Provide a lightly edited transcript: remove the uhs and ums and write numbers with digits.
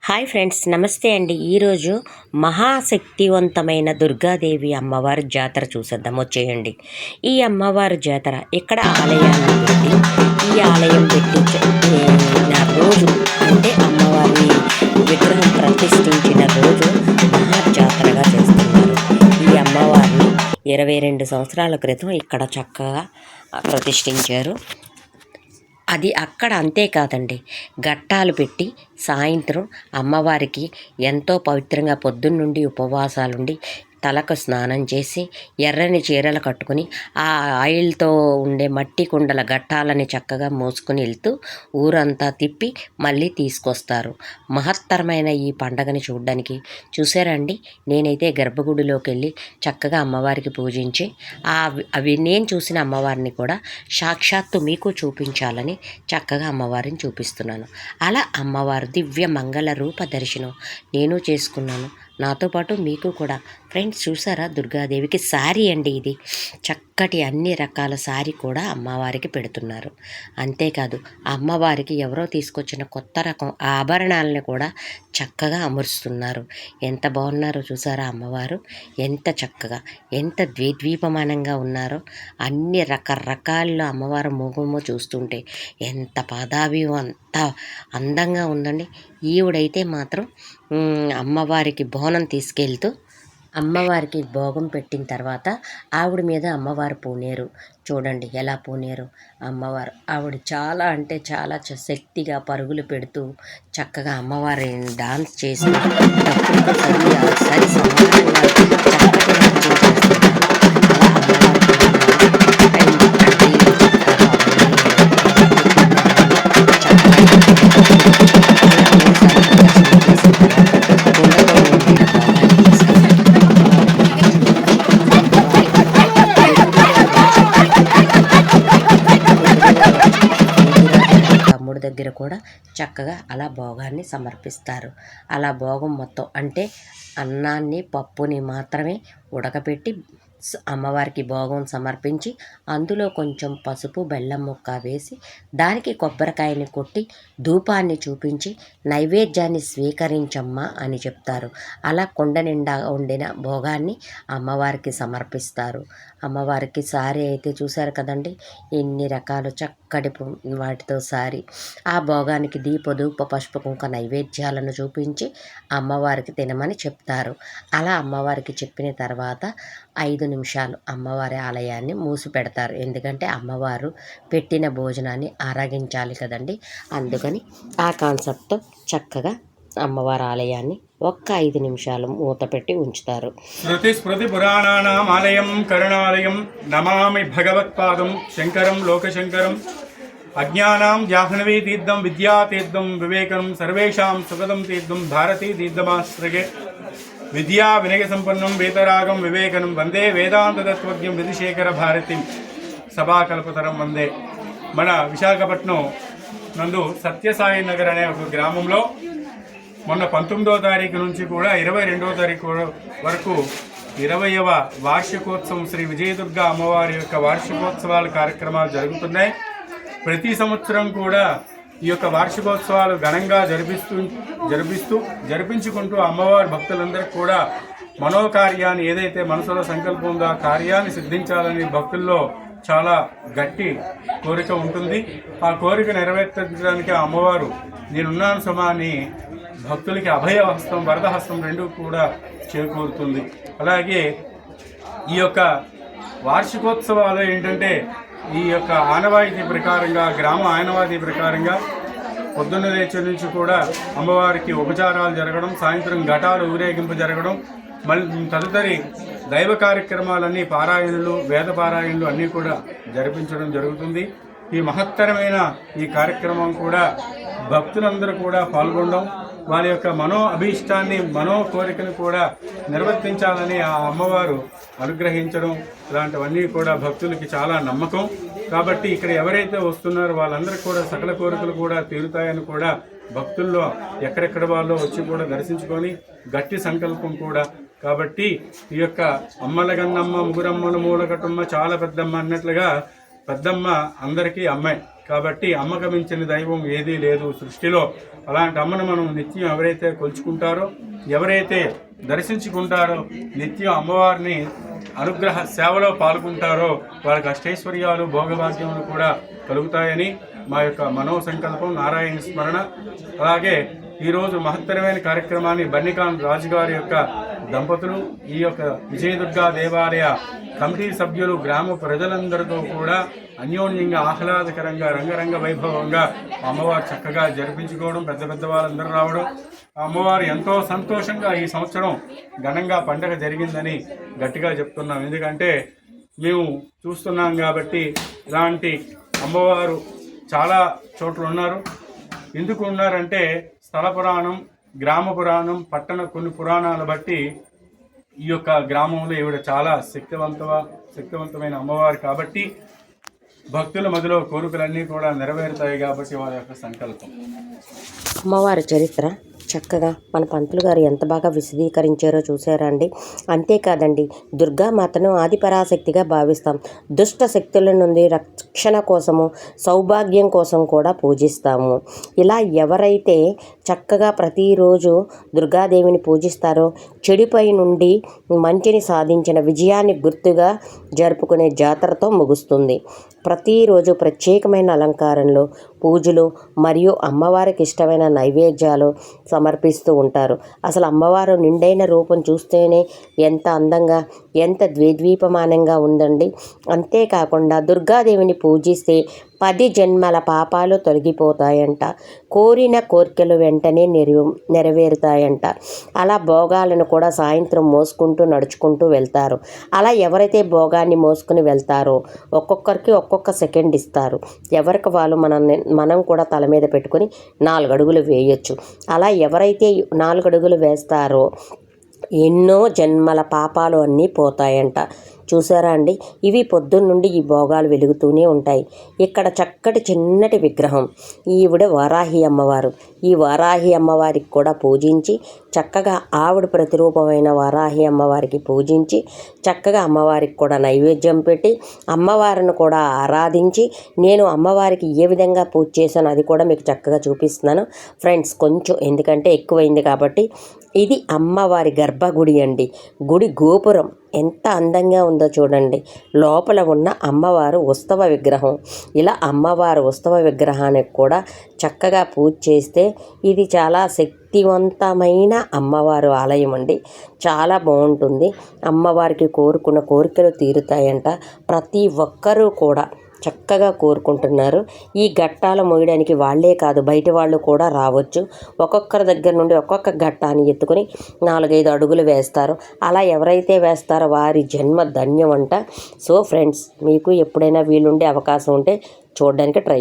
Hi friends, నమస్తే అండి. ఈరోజు మహాశక్తివంతమైన దుర్గాదేవి అమ్మవారి జాతర చూసేద్దాం, వచ్చేయండి. ఈ అమ్మవారి జాతర ఇక్కడ ఆలయాన్ని పెట్టి ఈ ఆలయం పెట్టించిన రోజు అంటే అమ్మవారి విగ్రహం ప్రతిష్ఠించిన రోజు మహాజాతరగా చేస్తున్నారు. ఈ అమ్మవారిని 22 సంవత్సరాల క్రితం ఇక్కడ చక్కగా ప్రతిష్ఠించారు. అది అక్కడ అంతేకాదండి, ఘట్టాలు పెట్టి సాయంత్రం అమ్మవారికి ఎంతో పవిత్రంగా పొద్దున్నుండి ఉపవాసాలుండి తలకు స్నానం చేసి ఎర్రని చీరలు కట్టుకుని ఆ ఆయిల్తో ఉండే మట్టి కుండల ఘట్టాలని చక్కగా మోసుకుని వెళ్తూ ఊరంతా తిప్పి మళ్ళీ తీసుకొస్తారు. మహత్తరమైన ఈ పండగని చూడడానికి చూసారండి. నేనైతే గర్భగుడిలోకి వెళ్ళి చక్కగా అమ్మవారికి పూజించి అవి నేను చూసిన అమ్మవారిని కూడా సాక్షాత్తు మీకు చూపించాలని చక్కగా అమ్మవారిని చూపిస్తున్నాను. అలా అమ్మవారి దివ్య మంగళ రూప దర్శనం నేను చేసుకున్నాను, నాతో పాటు మీకు కూడా. ఫ్రెండ్స్ చూసారా, దుర్గాదేవికి శారీ అండి ఇది. చక్కటి అన్ని రకాల శారీ కూడా అమ్మవారికి పెడుతున్నారు. అంతేకాదు అమ్మవారికి ఎవరో తీసుకొచ్చిన కొత్త రకం ఆభరణాలను కూడా చక్కగా అమరుస్తున్నారు. ఎంత బాగున్నారో చూసారా అమ్మవారు, ఎంత చక్కగా ఎంత ద్వీపమానంగా ఉన్నారో. అన్ని రకరకాల అమ్మవారు మూగము చూస్తుంటే ఎంత పాదాభివం అంత అందంగా ఉందండి. ఈవిడైతే మాత్రం అమ్మవారికి బోనం తీసుకెళ్తూ అమ్మవారికి భోగం పెట్టిన తర్వాత ఆవిడ మీద అమ్మవారు పూనేరు. చూడండి ఎలా పూనేరు అమ్మవారు. ఆవిడ చాలా అంటే చాలా శక్తిగా పరుగులు పెడుతూ చక్కగా అమ్మవారి డాన్స్ చేసి సరి సమానంగా దగ్గర కూడా చక్కగా అలా భోగాన్ని సమర్పిస్తారు. అలా భోగం మొత్తం అంటే అన్నాన్ని పప్పుని మాత్రమే ఉడకపెట్టి అమ్మవారికి భోగం సమర్పించి అందులో కొంచెం పసుపు బెల్లం ముక్క వేసి దానికి కొబ్బరికాయని కొట్టి ధూపాన్ని చూపించి నైవేద్యాన్ని స్వీకరించమ్మా అని చెప్తారు. అలా కొండ నిండా వండిన భోగాన్ని అమ్మవారికి సమర్పిస్తారు. అమ్మవారికి సారీ అయితే చూశారు కదండి, ఎన్ని రకాలు చక్కటి వాటితో సారీ. ఆ భోగానికి ధూప పసుపు కుంక నైవేద్యాలను చూపించి అమ్మవారికి తినమని చెప్తారు. అలా అమ్మవారికి చెప్పిన తర్వాత 5 నిమిషాలు అమ్మవారి ఆలయాన్ని మూసి పెడతారు. ఎందుకంటే అమ్మవారు పెట్టిన భోజనాన్ని ఆరగించాలి కదండి. అందుకని ఆ కాన్సెప్ట్తో చక్కగా అమ్మవారి ఆలయాన్ని ఒక్క 5 నిమిషాలు మూత పెట్టి ఉంచుతారు. శృతి స్మృతి పురాణానాం ఆలయం కరుణాలయం నమామి భగవత్పాదం శంకరం లోకశంకరం. అజ్ఞానాం జాహ్నవీ తీర్థం విద్యాతీర్థం వివేకం సర్వేషాం సుగదం తీర్థం భారతీ తీర్థమాశ్రగే. విద్యా వినయ సంపన్నం వేతరాగం వివేకనం వందే వేదాంత తత్వజ్ఞం విధిశేఖర భారతి సభాకల్పతరం వందే. మన విశాఖపట్నం నందు సత్యసాయి నగర్ అనే ఒక గ్రామంలో మొన్న 19వ తారీఖు నుంచి కూడా 22వ తారీఖు వరకు 20వ వార్షికోత్సవం శ్రీ విజయదుర్గ అమ్మవారి యొక్క వార్షికోత్సవాల కార్యక్రమాలు జరుగుతున్నాయి. ప్రతి సంవత్సరం కూడా ఈ యొక్క వార్షికోత్సవాలు ఘనంగా జరిపించుకుంటూ అమ్మవారి భక్తులందరికీ కూడా మనోకార్యాన్ని ఏదైతే మనసులో సంకల్పం ఉందో ఆ కార్యాన్ని సిద్ధించాలని భక్తుల్లో చాలా గట్టి కోరిక ఉంటుంది. ఆ కోరిక నెరవేర్చడానికి అమ్మవారు నేనున్నాను సుమా అని భక్తులకి అభయహస్తం వరదహస్తం రెండూ కూడా చేకూరుతుంది. అలాగే ఈ యొక్క వార్షికోత్సవాలు ఏంటంటే ఈ యొక్క ఆనవాయితీ ప్రకారంగా గ్రామ ఆనవాయితీ ప్రకారంగా పొద్దున్న లేచి నుంచి కూడా అమ్మవారికి ఉపచారాలు జరగడం, సాయంత్రం ఘటాలు ఊరేగింపు జరగడం, మళ్ళీ తదుపరి దైవ కార్యక్రమాలన్నీ పారాయణలు వేద పారాయణలు అన్నీ కూడా జరిపించడం జరుగుతుంది. ఈ మహత్తరమైన ఈ కార్యక్రమం కూడా భక్తులందరూ కూడా పాల్గొనడం, వారి యొక్క మనో అభీష్టాన్ని మనో కోరికను కూడా నిర్వర్తించాలని ఆ అమ్మవారు అనుగ్రహించడం ఇలాంటివన్నీ కూడా భక్తులకి చాలా నమ్మకం. కాబట్టి ఇక్కడ ఎవరైతే వస్తున్నారో వాళ్ళందరికీ కూడా సకల కోరికలు కూడా తీరుతాయని కూడా భక్తుల్లో ఎక్కడెక్కడ వాళ్ళు వచ్చి కూడా దర్శించుకొని గట్టి సంకల్పం కూడా. కాబట్టి ఈ యొక్క అమ్మలగన్నమ్మ ముగురమ్మను మూలకటమ్మ చాలా పెద్దమ్మ అన్నట్లుగా పెద్దమ్మ అందరికీ అమ్మాయి. కాబట్టి అమ్మకు మించిన దైవం ఏదీ లేదు సృష్టిలో. అలాంటి అమ్మను మనం నిత్యం ఎవరైతే కొలుచుకుంటారో, ఎవరైతే దర్శించుకుంటారో, నిత్యం అమ్మవారిని అనుగ్రహ సేవలో పాల్గొంటారో వాళ్ళకి అష్టైశ్వర్యాలు భోగభాగ్యములు కూడా కలుగుతాయని మా యొక్క మనోసంకల్పం, నారాయణ స్మరణ. అలాగే ఈరోజు మహత్తరమైన కార్యక్రమాన్ని బన్నికాన్ రాజుగారి యొక్క దంపతులు, ఈ యొక్క విజయదుర్గా దేవాలయ కమిటీ సభ్యులు, గ్రామ ప్రజలందరితో కూడా అన్యోన్యంగా ఆహ్లాదకరంగా రంగరంగ వైభవంగా అమ్మవారు చక్కగా జరిపించుకోవడం, పెద్ద వాళ్ళందరూ రావడం, అమ్మవారు ఎంతో సంతోషంగా ఈ సంవత్సరం ఘనంగా పండగ జరిగిందని గట్టిగా చెప్తున్నాం. ఎందుకంటే మేము చూస్తున్నాం కాబట్టి ఇలాంటి అమ్మవారు చాలా చోట్ల ఉన్నారు. ఎందుకు ఉన్నారంటే స్థల పురాణం, గ్రామ పురాణం, పట్టణ కొన్ని పురాణాలు బట్టి ఈ యొక్క గ్రామంలో ఈవిడ చాలా శక్తివంతమైన అమ్మవారు కాబట్టి భక్తుల మధ్యలో కోరికలన్నీ కూడా నెరవేరుతాయి కాబట్టి వారి యొక్క సంకల్పం. అమ్మవారి చరిత్ర చక్కగా మన పంతులు గారు ఎంత బాగా విశదీకరించారో చూసారా అండి. అంతేకాదండి, దుర్గామాతను ఆదిపరాశక్తిగా భావిస్తాం. దుష్ట శక్తుల నుండి రక్షణ కోసము, సౌభాగ్యం కోసం కూడా పూజిస్తాము. ఇలా ఎవరైతే చక్కగా ప్రతిరోజు దుర్గాదేవిని పూజిస్తారో చెడుపై నుండి మంచిని సాధించిన విజయాన్ని గుర్తుగా జరుపుకునే జాతరతో ముగుస్తుంది. ప్రతిరోజు ప్రత్యేకమైన అలంకారంలో పూజలు మరియు అమ్మవారికి ఇష్టమైన నైవేద్యాలు సమర్పిస్తూ ఉంటారు. అసలు అమ్మవారు నిండైన రూపం చూస్తేనే ఎంత అందంగా, ఎంత ద్విద్వీపమానంగా ఉందండి. అంతేకాకుండా దుర్గాదేవిని పూజిస్తే 10 జన్మల పాపాలు తొలగిపోతాయంట. కోరిన కోరికలు వెంటనే నెరవేరుతాయంట. అలా భోగాలను కూడా సాయంత్రం మోసుకుంటూ నడుచుకుంటూ వెళ్తారు. అలా ఎవరైతే భోగాన్ని మోసుకుని వెళ్తారో ఒక్కొక్కరికి ఒక్కొక్క సెకండ్ ఇస్తారు. ఎవరికి వాళ్ళు మనం కూడా తల మీద పెట్టుకొని 4 అడుగులు వేయొచ్చు. అలా ఎవరైతే 4 అడుగులు వేస్తారో ఎన్నో జన్మల పాపాలు అన్నీ పోతాయంట. చూసారా అండి, ఇవి పొద్దున్నుండి ఈ భోగాలు వెలుగుతూనే ఉంటాయి. ఇక్కడ చక్కటి చిన్నటి విగ్రహం, ఈవిడ వారాహి అమ్మవారు. ఈ వారాహి అమ్మవారికి కూడా పూజించి చక్కగా ఆవిడ ప్రతిరూపమైన వారాహి అమ్మవారికి పూజించి చక్కగా అమ్మవారికి కూడా నైవేద్యం పెట్టి అమ్మవారిని కూడా ఆరాధించి నేను అమ్మవారికి ఏ విధంగా పూజ చేశానో అది కూడా మీకు చక్కగా చూపిస్తున్నాను ఫ్రెండ్స్. కొంచెం ఎందుకంటే ఎక్కువైంది కాబట్టి. ఇది అమ్మవారి గర్భగుడి అండి. గుడి గోపురం ఎంత అందంగా ఉందో చూడండి. లోపల ఉన్న అమ్మవారు ఉత్సవ విగ్రహం. ఇలా అమ్మవారు ఉత్సవ విగ్రహానికి కూడా చక్కగా పూజ చేస్తే ఇది చాలా శక్తివంతమైన అమ్మవారు ఆలయం అండి. చాలా బాగుంటుంది. అమ్మవారికి కోరుకున్న కోరికలు తీరుతాయంట. ప్రతి ఒక్కరూ కూడా చక్కగా కోరుకుంటున్నారు. ఈ ఘట్టాలు మోయడానికి వాళ్ళే కాదు, బయట వాళ్ళు కూడా రావచ్చు. ఒక్కొక్కరి దగ్గర నుండి ఒక్కొక్క ఘట్టాన్ని ఎత్తుకొని 4-5 అడుగులు వేస్తారు. అలా ఎవరైతే వేస్తారో వారి జన్మ ధన్యం అంట. సో ఫ్రెండ్స్, మీకు ఎప్పుడైనా వీలుండే అవకాశం ఉంటే చూడడానికి ట్రై